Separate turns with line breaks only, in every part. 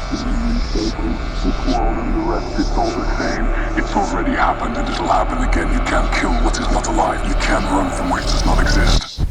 World and the rest, it's all the same. It's already happened and it'll happen again. You can't kill what is not alive. You can't run from which does not exist.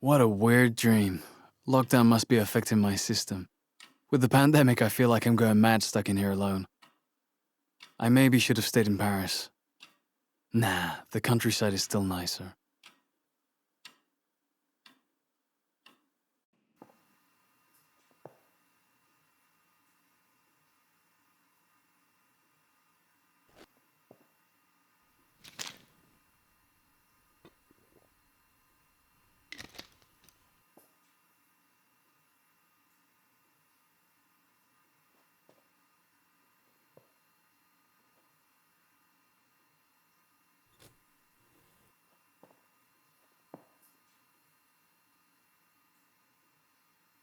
What a weird dream. Lockdown must be affecting my system. With the pandemic, I feel like I'm going mad stuck in here alone. I maybe should have stayed in Paris. Nah, the countryside is still nicer.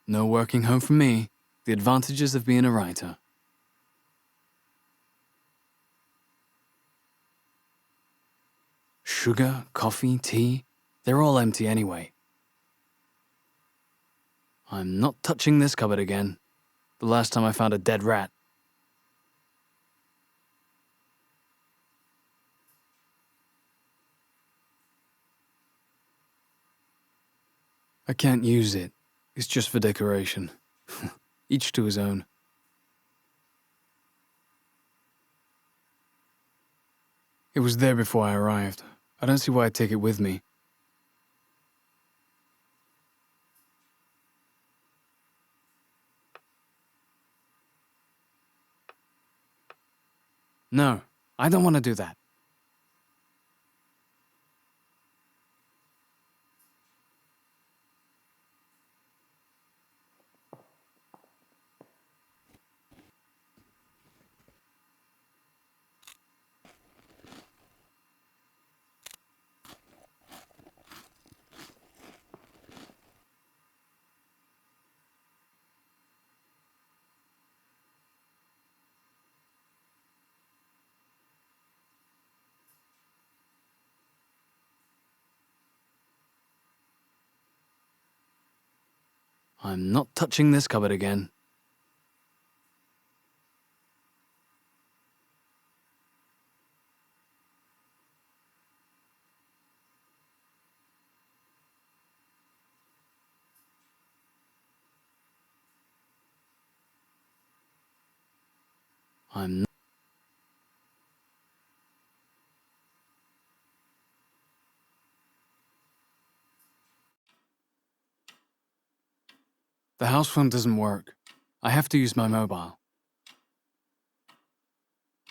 No working home for me. The advantages of being a writer. Sugar, coffee, tea, they're all empty anyway. I'm not touching this cupboard again. The last time I found a dead rat. I can't use it. It's just for decoration. Each to his own. It was there before I arrived. I don't see why I'd take it with me. No, I don't want to do that. I'm not touching this cupboard again. I'm The house phone doesn't work. I have to use my mobile.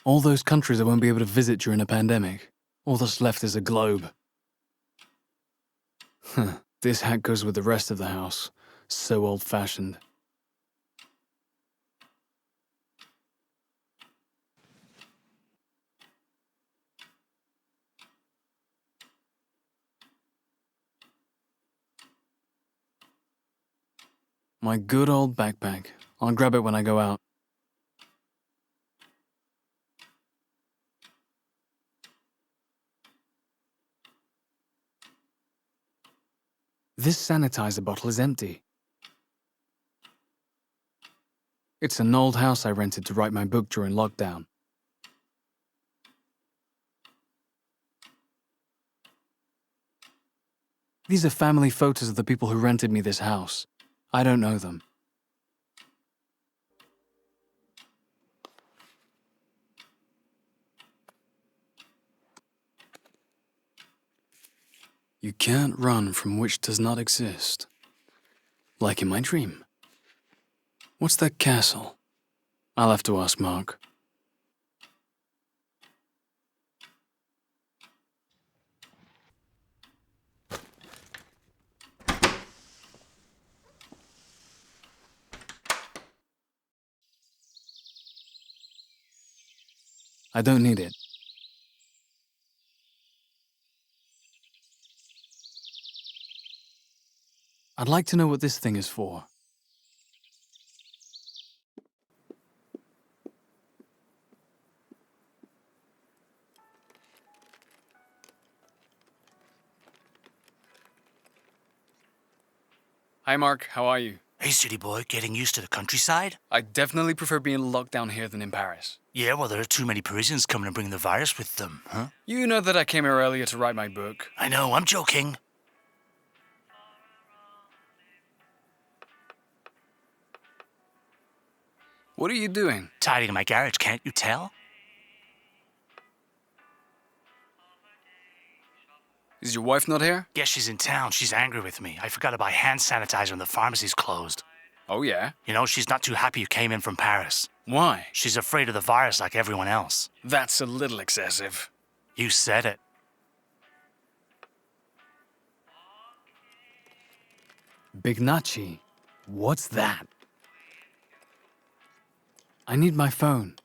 All those countries I won't be able to visit during a pandemic. All that's left is a globe. This hat goes with the rest of the house. So old-fashioned. My good old backpack. I'll grab it when I go out. This sanitizer bottle is empty. It's an old house I rented to write my book during lockdown. These are family photos of the people who rented me this house. I don't know them. You can't run from which does not exist. Like in my dream. What's that castle? I'll have to ask Mark. I don't need it. I'd like to know what this thing is for. Hi, Mark. How are you?
Hey, city boy, getting used to the countryside?
I definitely prefer being locked down here than in Paris.
Yeah, well, there are too many Parisians coming and bringing the virus with them, huh?
You know that I came here earlier to write my book.
I know, I'm joking.
What are you doing?
Tidying my garage, can't you tell?
Is your wife not here?
Yes, she's in town. She's angry with me. I forgot to buy hand sanitizer and the pharmacy's closed.
Oh, yeah?
You know, she's not too happy you came in from Paris.
Why?
She's afraid of the virus like everyone else.
That's a little excessive.
You said it.
Bignacci? What's that? I need my phone.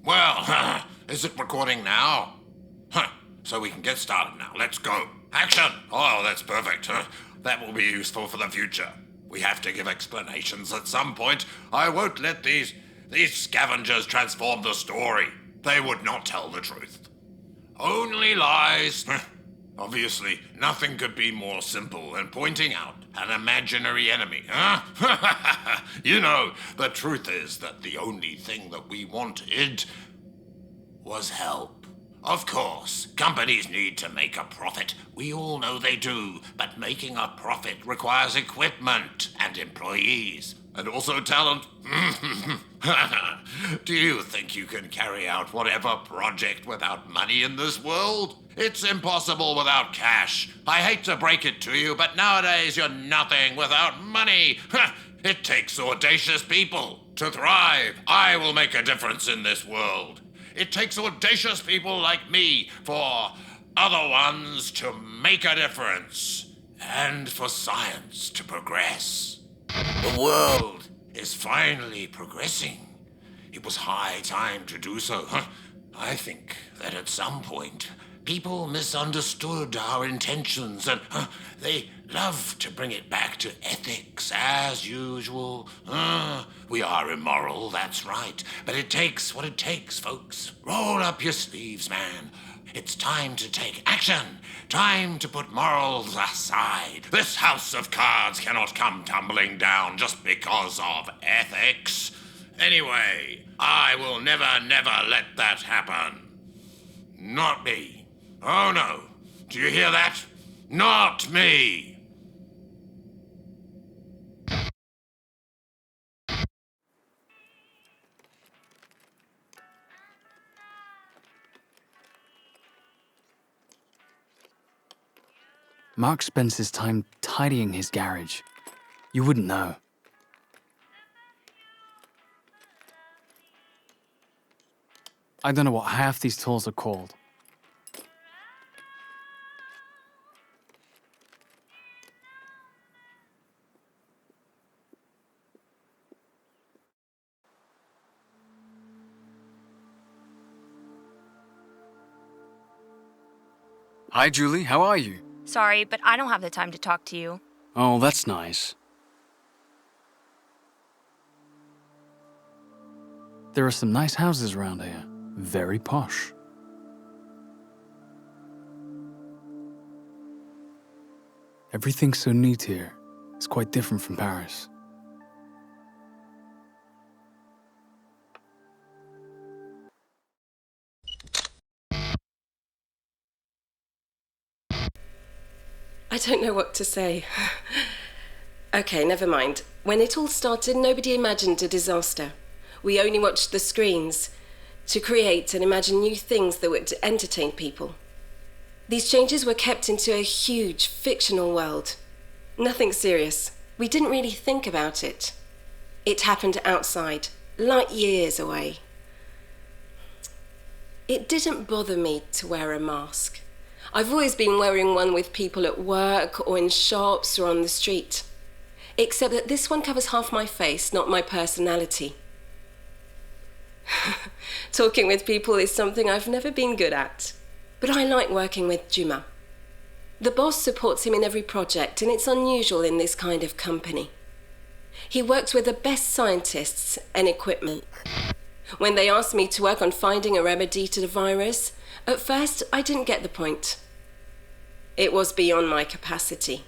Well, is it recording now? So we can get started now. Let's go. Action! Oh, that's perfect. That will be useful for the future. We have to give explanations at some point. I won't let these scavengers transform the story. They would not tell the truth. Only lies. Obviously, nothing could be more simple than pointing out an imaginary enemy, huh? You know, the truth is that the only thing that we wanted was help. Of course, companies need to make a profit. We all know they do, but making a profit requires equipment and employees, and also talent. Do you think you can carry out whatever project without money in this world? It's impossible without cash. I hate to break it to you, but nowadays you're nothing without money. It takes audacious people to thrive. I will make a difference in this world. It takes audacious people like me for other ones to make a difference, and for science to progress. The world is finally progressing. It was high time to do so. I think that at some point, people misunderstood our intentions, and they love to bring it back to ethics as usual. We are immoral, that's right, but it takes what it takes, folks. Roll up your sleeves, man. It's time to take action. Time to put morals aside. This house of cards cannot come tumbling down just because of ethics. Anyway, I will never let that happen. Not me. Oh no. Do you hear that? Not me.
Mark spends his time tidying his garage. You wouldn't know. I don't know what half these tools are called. Hi, Julie. How are you?
Sorry, but I don't have the time to talk to you.
Oh, that's nice. There are some nice houses around here. Very posh. Everything's so neat here. It's quite different from Paris.
I don't know what to say. Okay, never mind. When it all started, nobody imagined a disaster. We only watched the screens to create and imagine new things that would entertain people. These changes were kept into a huge fictional world. Nothing serious. We didn't really think about it. It happened outside, light years away. It didn't bother me to wear a mask. I've always been wearing one with people at work or in shops or on the street. Except that this one covers half my face, not my personality. Talking with people is something I've never been good at. But I like working with Juma. The boss supports him in every project, and it's unusual in this kind of company. He works with the best scientists and equipment. When they asked me to work on finding a remedy to the virus, at first I didn't get the point. It was beyond my capacity.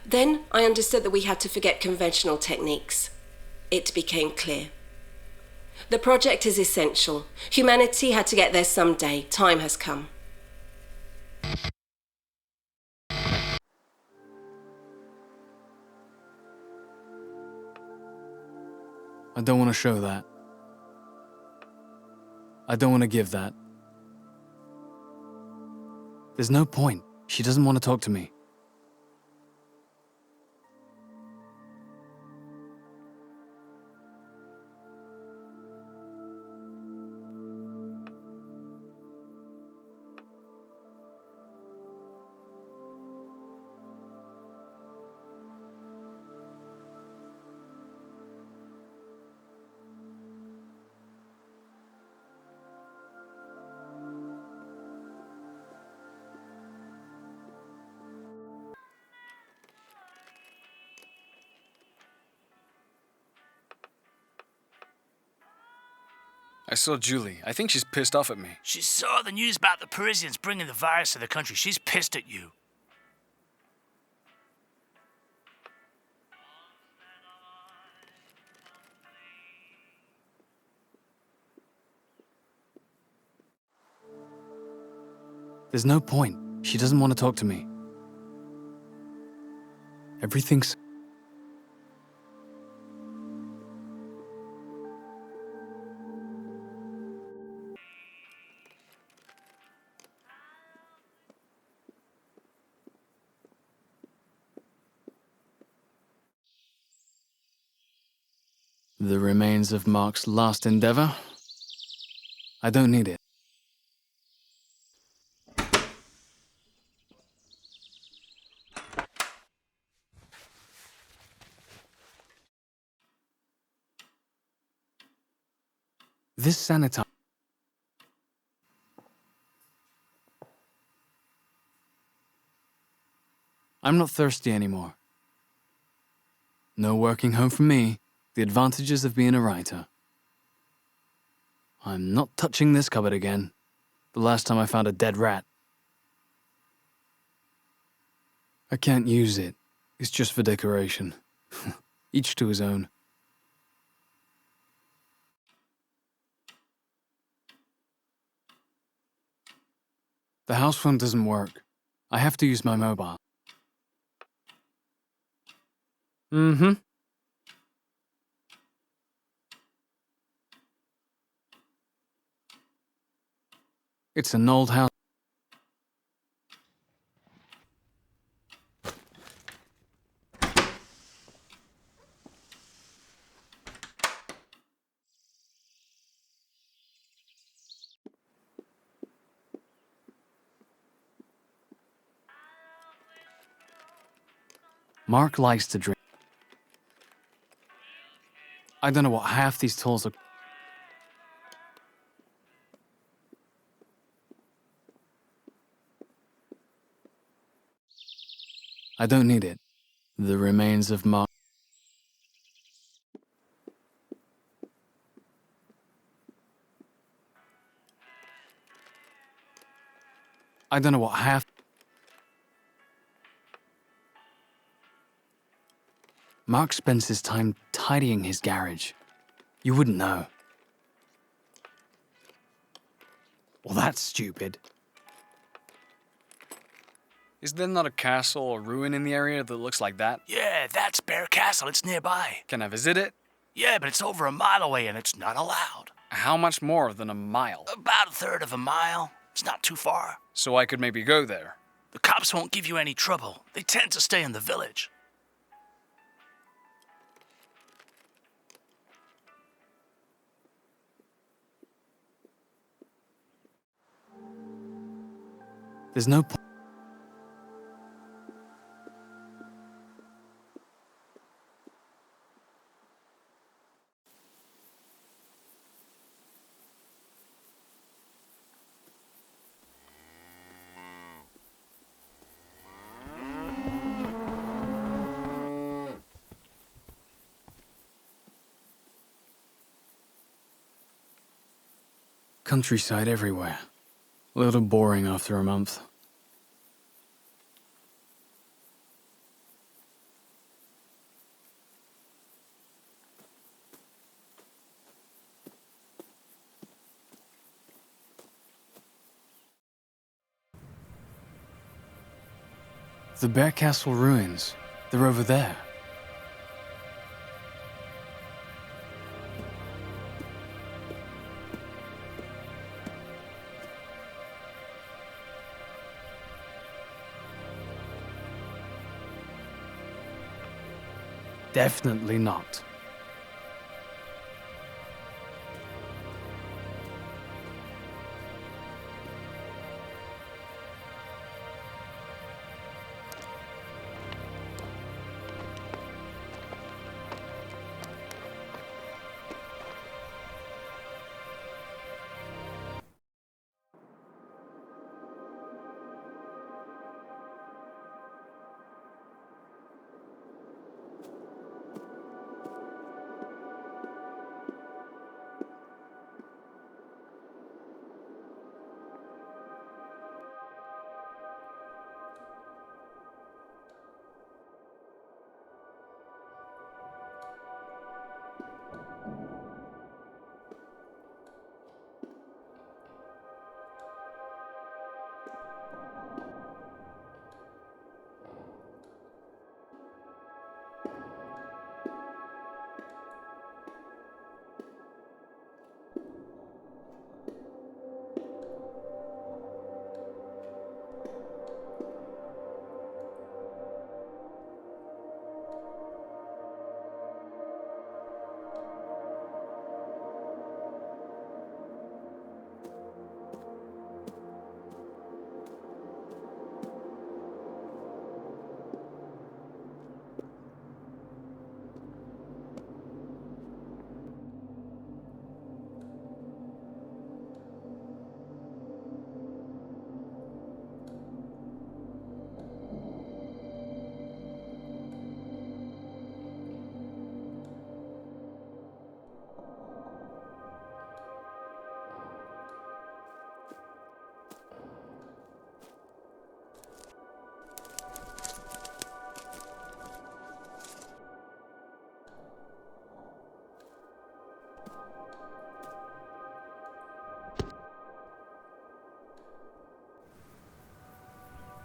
Then I understood that we had to forget conventional techniques. It became clear. The project is essential. Humanity had to get there someday. Time has come.
I don't want to show that. I don't want to give that. There's no point. She doesn't want to talk to me. I saw Julie. I think she's pissed off at me.
She saw the news about the Parisians bringing the virus to the country. She's pissed at you.
There's no point. She doesn't want to talk to me. Everything's... The remains of Mark's last endeavor? I don't need it. This sanitizer... I'm not thirsty anymore. No working home for me. The advantages of being a writer. I'm not touching this cupboard again. The last time I found a dead rat. I can't use it. It's just for decoration. Each to his own. The house phone doesn't work. I have to use my mobile. Mm-hmm. It's an old house. Mark likes to drink. I don't know what half these tools are. I don't need it. The remains of Mark. I don't know what half. Mark spends his time tidying his garage. You wouldn't know. Well, that's stupid. Is there not a castle or ruin in the area that looks like that?
Yeah, that's Bear Castle. It's nearby.
Can I visit it?
Yeah, but it's over a mile away and it's not allowed.
How much more than a mile?
About a third of a mile. It's not too far.
So I could maybe go there.
The cops won't give you any trouble. They tend to stay in the village.
There's no point. Countryside everywhere. A little boring after a month. The Bear Castle ruins. They're over there. Definitely not.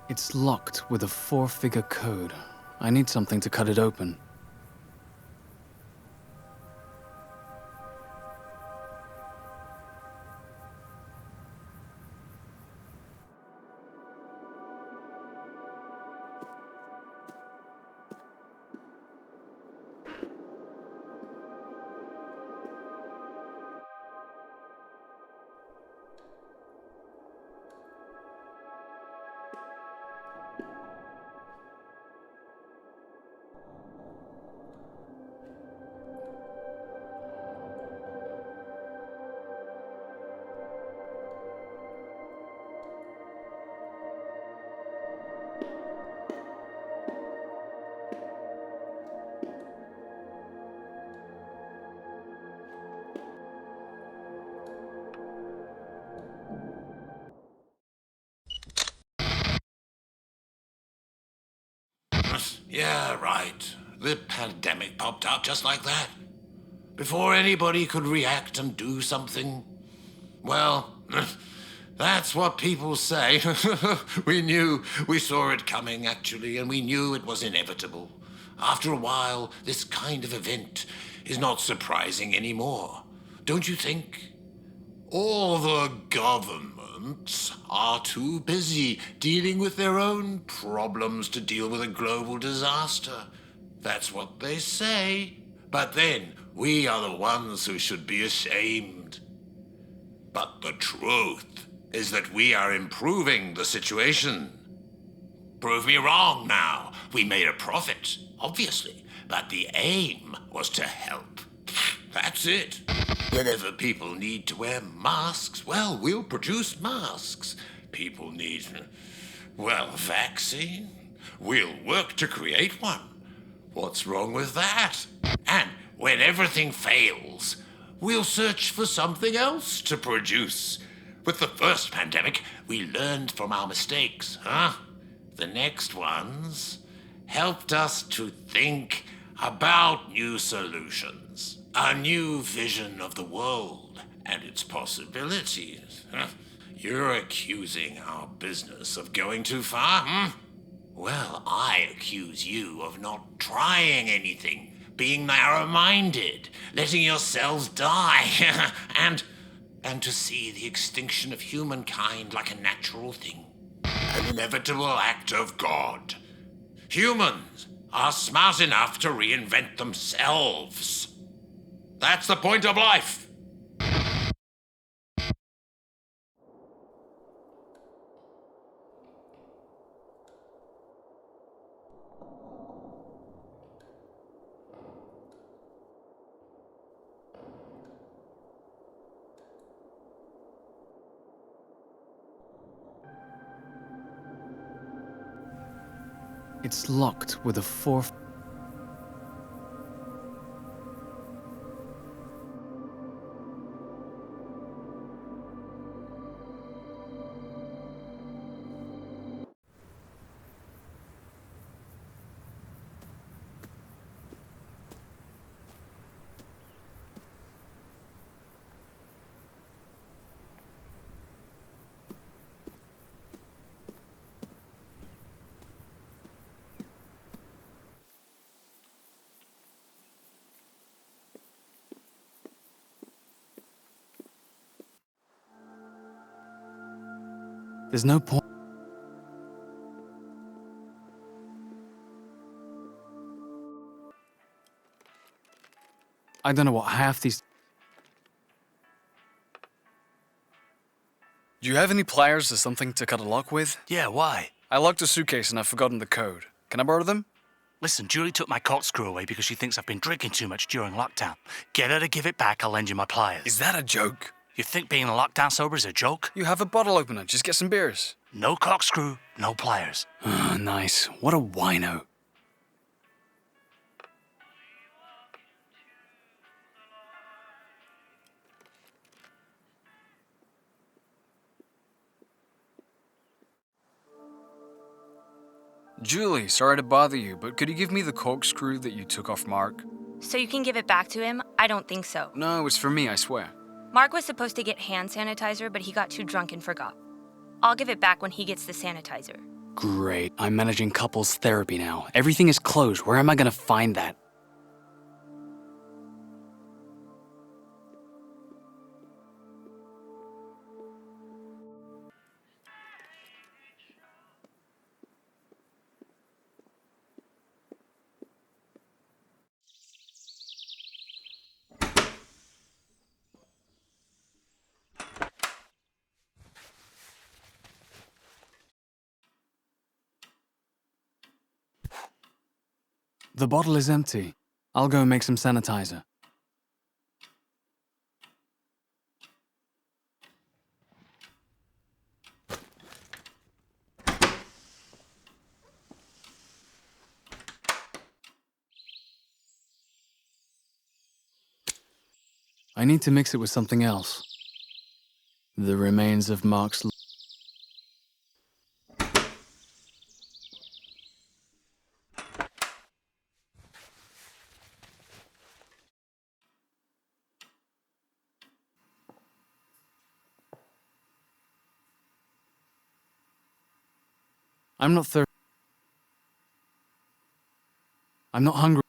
It's locked with a 4-figure code. I need something to cut it open.
Yeah, right. The pandemic popped out just like that. Before anybody could react and do something. Well, that's what people say. We saw it coming, actually, and we knew it was inevitable. After a while, this kind of event is not surprising anymore. Don't you think? All the governments are too busy dealing with their own problems to deal with a global disaster. That's what they say. But then, we are the ones who should be ashamed. But the truth is that we are improving the situation. Prove me wrong now. We made a profit, obviously, but the aim was to help. That's it. Whenever people need to wear masks, well, we'll produce masks. People need, well, vaccine. We'll work to create one. What's wrong with that? And when everything fails, we'll search for something else to produce. With the first pandemic, we learned from our mistakes, huh? The next ones helped us to think about new solutions. A new vision of the world and its possibilities. You're accusing our business of going too far, hmm? Well, I accuse you of not trying anything, being narrow-minded, letting yourselves die, and to see the extinction of humankind like a natural thing, an inevitable act of God. Humans are smart enough to reinvent themselves. That's the point of life.
It's locked with a fourth. There's no point. I don't know what half these. Do you have any pliers or something to cut a lock with?
Yeah, why?
I locked a suitcase and I've forgotten the code. Can I borrow them?
Listen, Julie took my corkscrew away because she thinks I've been drinking too much during lockdown. Get her to give it back, I'll lend you my pliers.
Is that a joke?
You think being lockdown sober is a joke?
You have a bottle opener. Just get some beers.
No corkscrew, no pliers.
Ah, nice. What a wino. Julie, sorry to bother you, but could you give me the corkscrew that you took off Mark?
So you can give it back to him? I don't think so.
No, it's for me, I swear.
Mark was supposed to get hand sanitizer, but he got too drunk and forgot. I'll give it back when he gets the sanitizer.
Great. I'm managing couples therapy now. Everything is closed. Where am I gonna find that? The bottle is empty. I'll go make some sanitizer. I need to mix it with something else. The remains of Mark's. I'm not thirsty. I'm not hungry.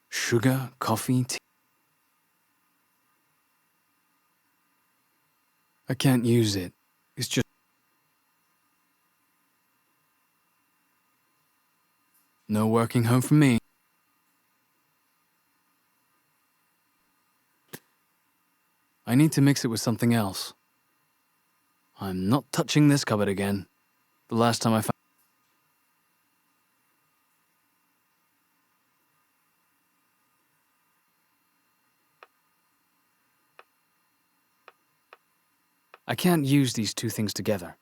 Sugar, coffee, tea. I can't use it. It's just... No working home for me. I need to mix it with something else. I'm not touching this cupboard again. The last time I found... I can't use these two things together.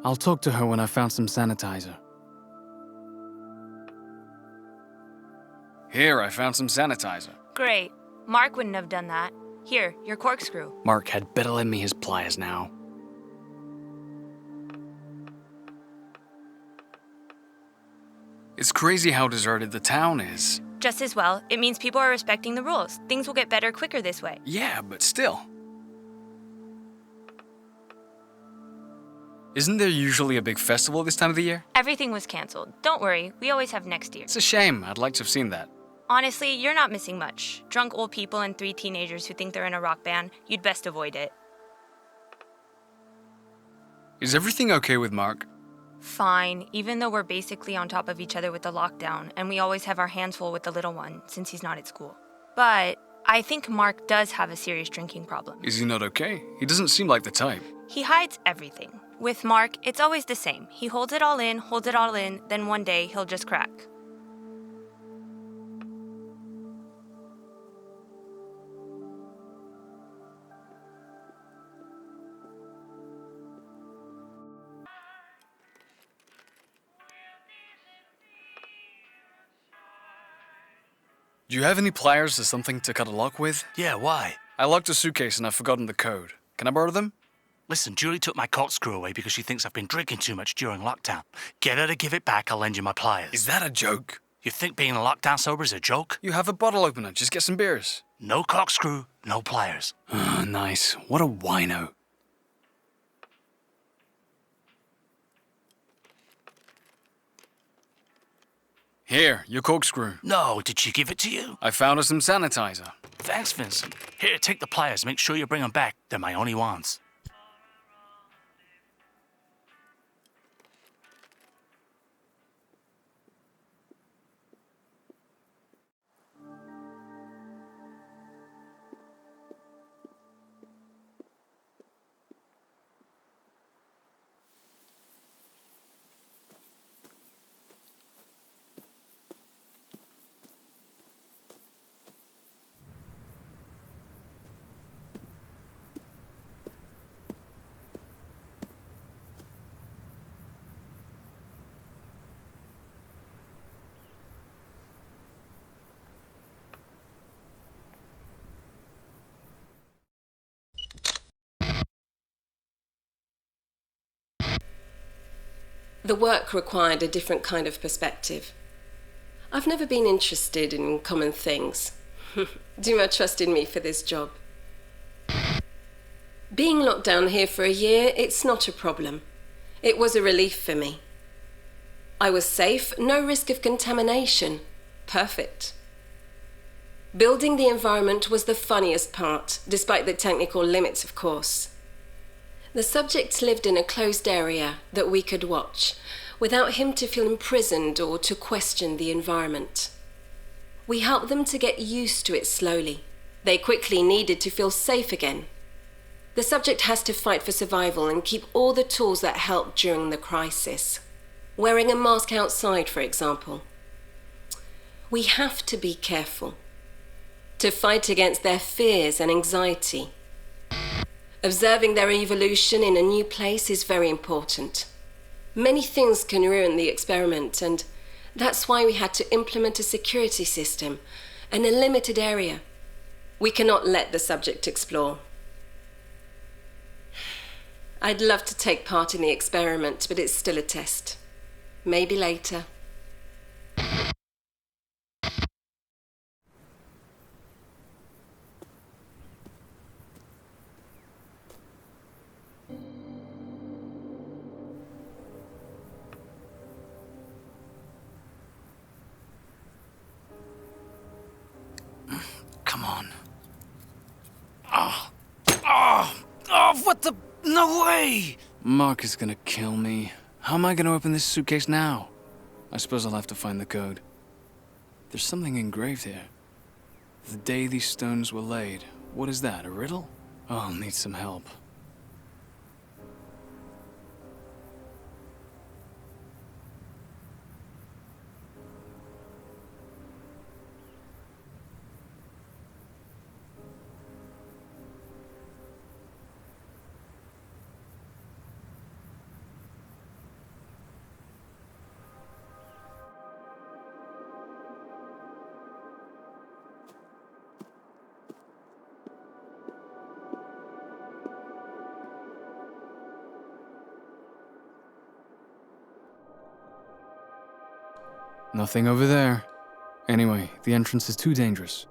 I'll talk to her when I found some sanitizer. Here, I found some sanitizer.
Great. Mark wouldn't have done that. Here, your corkscrew.
Mark had better lend me his pliers now. It's crazy how deserted the town is.
Just as well, it means people are respecting the rules. Things will get better quicker this way.
Yeah, but still. Isn't there usually a big festival this time of the year?
Everything was canceled. Don't worry, we always have next year.
It's a shame. I'd like to have seen that.
Honestly, you're not missing much. Drunk old people and 3 teenagers who think they're in a rock band, you'd best avoid it.
Is everything okay with Mark?
Fine, even though we're basically on top of each other with the lockdown, and we always have our hands full with the little one, since he's not at school. But I think Mark does have a serious drinking problem.
Is he not okay? He doesn't seem like the type.
He hides everything. With Mark, it's always the same. He holds it all in, then one day he'll just crack.
Do you have any pliers or something to cut a lock with?
Yeah, why?
I locked a suitcase and I've forgotten the code. Can I borrow them?
Listen, Julie took my corkscrew away because she thinks I've been drinking too much during lockdown. Get her to give it back, I'll lend you my pliers.
Is that a joke?
You think being lockdown sober is a joke?
You have a bottle opener. Just get some beers.
No corkscrew, no pliers.
Oh, nice. What a wino. Here, your corkscrew.
No, did she give it to you?
I found her some sanitizer.
Thanks, Vincent. Here, take the pliers. Make sure you bring them back. They're my only ones.
The work required a different kind of perspective. I've never been interested in common things. Duma trusted me for this job. Being locked down here for a year, it's not a problem. It was a relief for me. I was safe, no risk of contamination. Perfect. Building the environment was the funniest part, despite the technical limits, of course. The subject lived in a closed area that we could watch, without him to feel imprisoned or to question the environment. We helped them to get used to it slowly. They quickly needed to feel safe again. The subject has to fight for survival and keep all the tools that helped during the crisis. Wearing a mask outside, for example. We have to be careful to fight against their fears and anxiety. Observing their evolution in a new place is very important. Many things can ruin the experiment, and that's why we had to implement a security system and a limited area. We cannot let the subject explore. I'd love to take part in the experiment, but it's still a test. Maybe later.
Come on. What the? No way! Mark is gonna kill me. How am I gonna open this suitcase now? I suppose I'll have to find the code. There's something engraved here. The day these stones were laid. What is that, a riddle? Oh, I'll need some help. Nothing over there. Anyway, the entrance is too dangerous.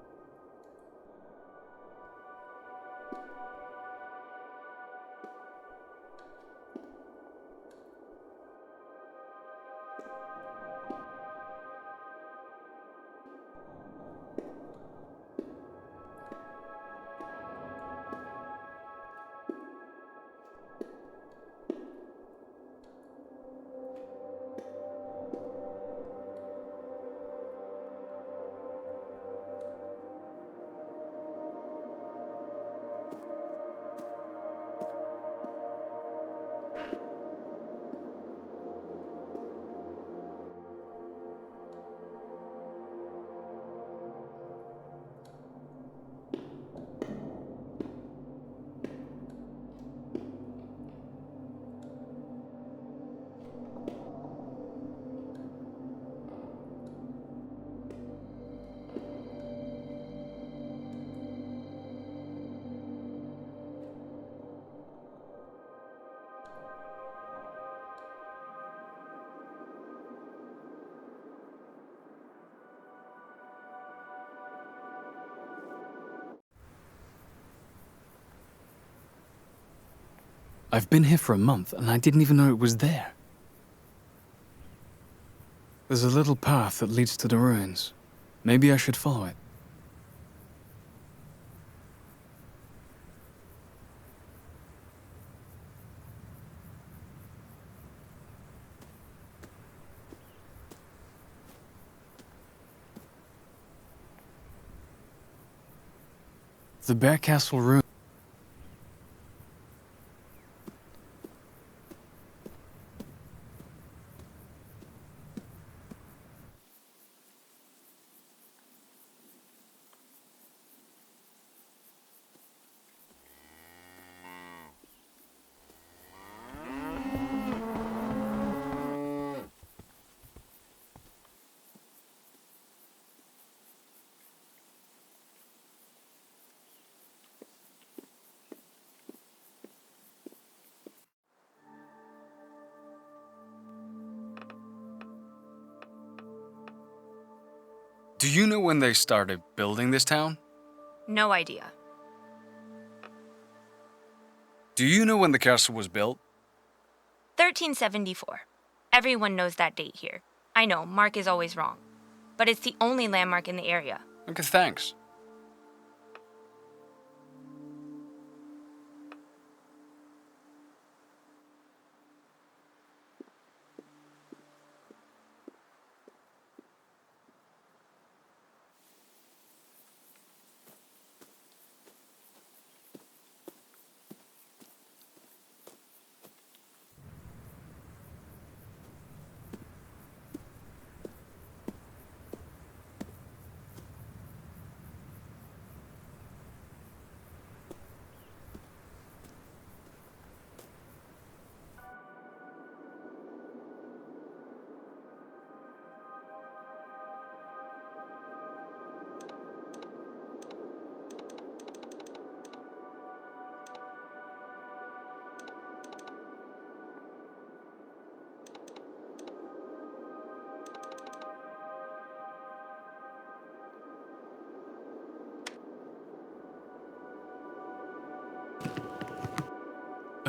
I've been here for a month, and I didn't even know it was there. There's a little path that leads to the ruins. Maybe I should follow it. The Bear Castle ruin. Do you know when they started building this town?
No idea.
Do you know when the castle was built?
1374. Everyone knows that date here. I know, Mark is always wrong. But it's the only landmark in the area.
Okay, thanks.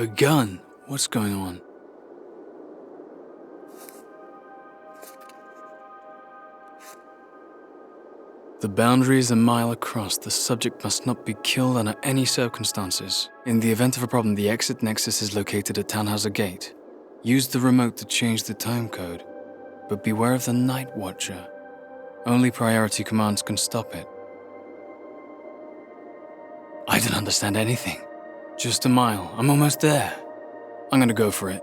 A gun? What's going on? The boundary is a mile across. The subject must not be killed under any circumstances. In the event of a problem, the exit nexus is located at Tannhauser Gate. Use the remote to change the time code, but beware of the Night Watcher. Only priority commands can stop it. I don't understand anything. Just a mile. I'm almost there. I'm gonna go for it.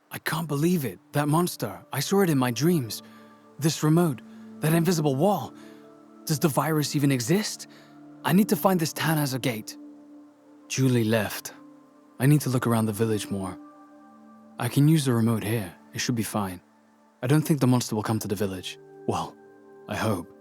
I can't believe it. That monster. I saw it in my dreams. This remote. That invisible wall. Does the virus even exist? I need to find this Tannhauser Gate. Julie left. I need to look around the village more. I can use the remote here. It should be fine. I don't think the monster will come to the village. Well, I hope.